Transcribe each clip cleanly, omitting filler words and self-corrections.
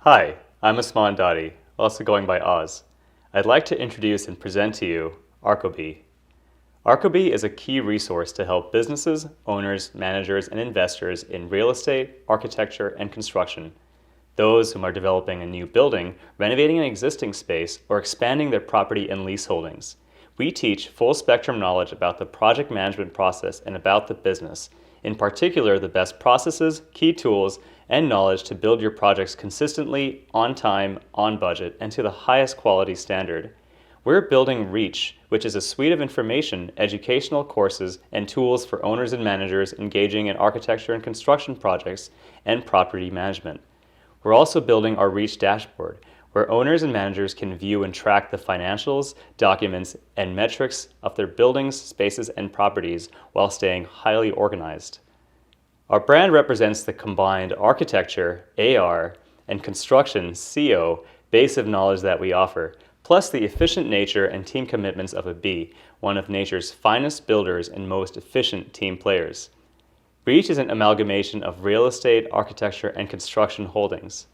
Hi, I'm Usman Dadi, also going by Oz. I'd like to introduce and present to you Arcobee. Arcobee is a key resource to help businesses, owners, managers, and investors in real estate, architecture, and construction. Those whom are developing a new building, renovating an existing space, or expanding their property and lease holdings. We teach full spectrum knowledge about the project management process and about the business, in particular the best processes, key tools, and knowledge to build your projects consistently, on time, on budget, and to the highest quality standard. We're building REACH, which is a suite of information, educational courses, and tools for owners and managers engaging in architecture and construction projects and property management. We're also building our REACH dashboard, where owners and managers can view and track the financials, documents, and metrics of their buildings, spaces, and properties while staying highly organized. Our brand represents the combined architecture, AR, and construction, CO, base of knowledge that we offer, plus the efficient nature and team commitments of a B, one of nature's finest builders and most efficient team players. REACH is an amalgamation of real estate, architecture, and construction holdings.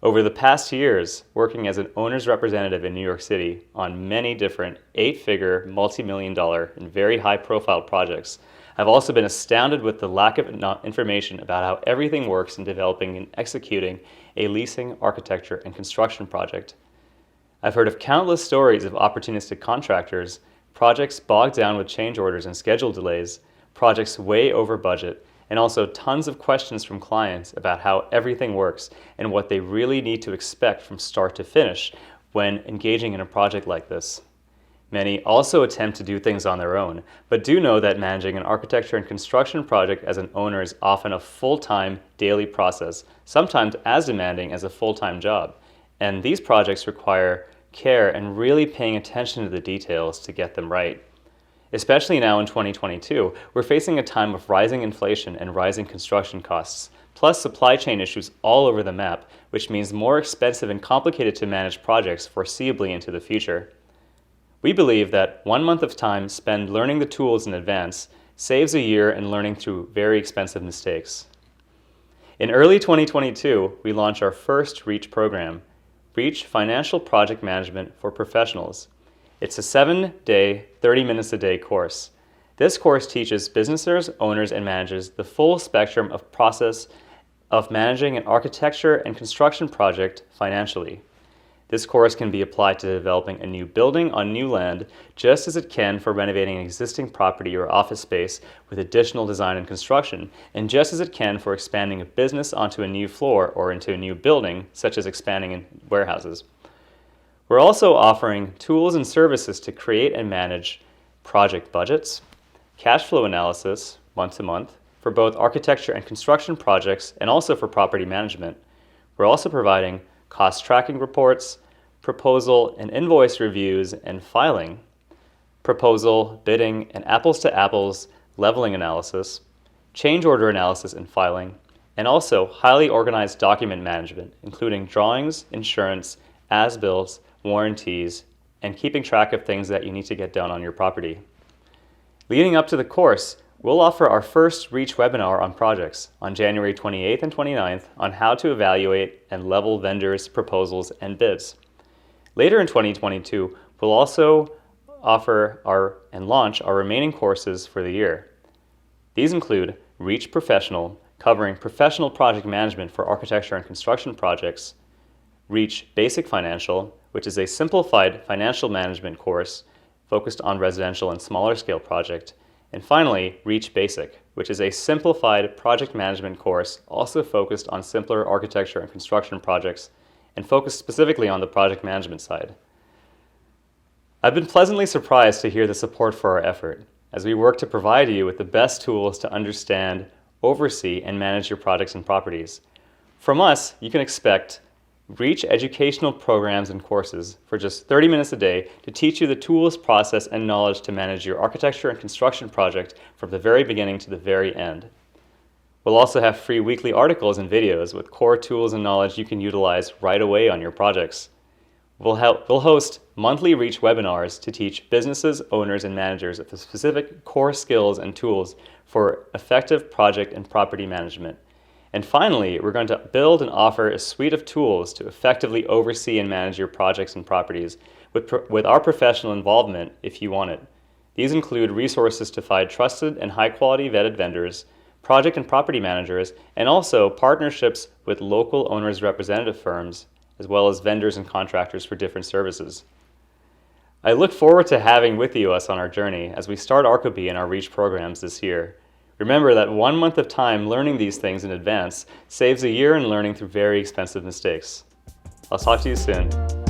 Over the past years, working as an owner's representative in New York City on many different 8-figure, multi-million-dollar, and very high-profile projects, I've also been astounded with the lack of information about how everything works in developing and executing a leasing, architecture, and construction project. I've heard of countless stories of opportunistic contractors, projects bogged down with change orders and schedule delays, projects way over budget, and also tons of questions from clients about how everything works and what they really need to expect from start to finish when engaging in a project like this. Many also attempt to do things on their own, but do know that managing an architecture and construction project as an owner is often a full-time daily process, sometimes as demanding as a full-time job. And these projects require care and really paying attention to the details to get them right. Especially now in 2022, we're facing a time of rising inflation and rising construction costs, plus supply chain issues all over the map, which means more expensive and complicated to manage projects foreseeably into the future. We believe that 1 month of time spent learning the tools in advance saves a year in learning through very expensive mistakes. In early 2022, we launched our first REACH program, REACH Financial Project Management for Professionals. It's a 7-day, 30 minutes a day course. This course teaches businesses, owners, and managers the full spectrum of process of managing an architecture and construction project financially. This course can be applied to developing a new building on new land, just as it can for renovating an existing property or office space with additional design and construction, and just as it can for expanding a business onto a new floor or into a new building, such as expanding in warehouses. We're also offering tools and services to create and manage project budgets, cash flow analysis, month to month, for both architecture and construction projects and also for property management. We're also providing cost tracking reports, proposal and invoice reviews and filing, proposal, bidding, and apples-to-apples leveling analysis, change order analysis and filing, and also highly organized document management, including drawings, insurance, as-bills, warranties, and keeping track of things that you need to get done on your property. Leading up to the course, we'll offer our first REACH webinar on projects on January 28th and 29th on how to evaluate and level vendors' proposals and bids. Later in 2022, we'll also offer and launch our remaining courses for the year. These include REACH Professional, covering professional project management for architecture and construction projects, REACH Basic Financial, which is a simplified financial management course focused on residential and smaller scale projects, and finally, REACH Basic, which is a simplified project management course also focused on simpler architecture and construction projects and focused specifically on the project management side. I've been pleasantly surprised to hear the support for our effort as we work to provide you with the best tools to understand, oversee, and manage your projects and properties. From us, you can expect REACH educational programs and courses for just 30 minutes a day to teach you the tools, process, and knowledge to manage your architecture and construction project from the very beginning to the very end. We'll also have free weekly articles and videos with core tools and knowledge you can utilize right away on your projects. We'll host monthly REACH webinars to teach businesses, owners, and managers of the specific core skills and tools for effective project and property management. And finally, we're going to build and offer a suite of tools to effectively oversee and manage your projects and properties with our professional involvement if you want it. These include resources to find trusted and high-quality vetted vendors, project and property managers, and also partnerships with local owners' representative firms, as well as vendors and contractors for different services. I look forward to having with you us on our journey as we start Arcobee and our REACH programs this year. Remember that 1 month of time learning these things in advance saves a year in learning through very expensive mistakes. I'll talk to you soon.